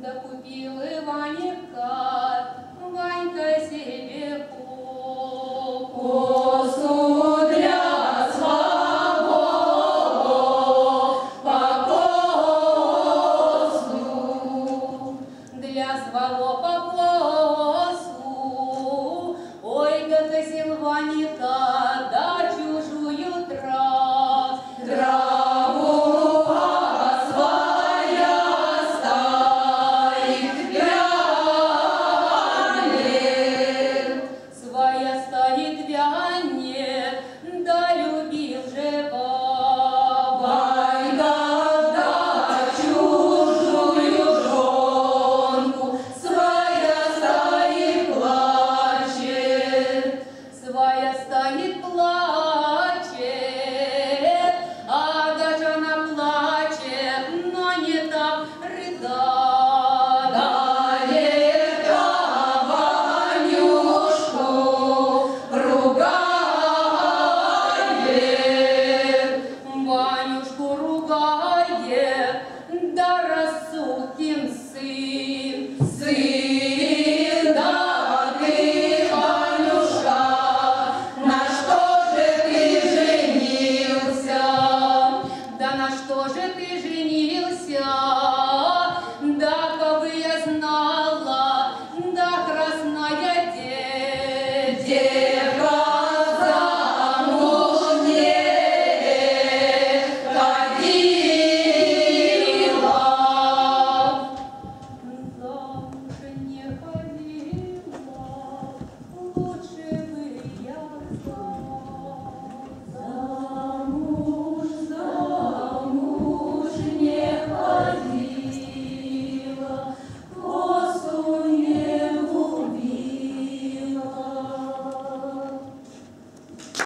Да купил Иваника Ванька себе косу для своего покосу, для своего покосу. Ой, да косил Ваника, да чужую траву. Стоит, плачет, а даже она плачет, но не так рыдает, а Ванюшку ругает, Ванюшку ругает, да рассудим сын, да ты, Ванюшка, да на что же ты женился?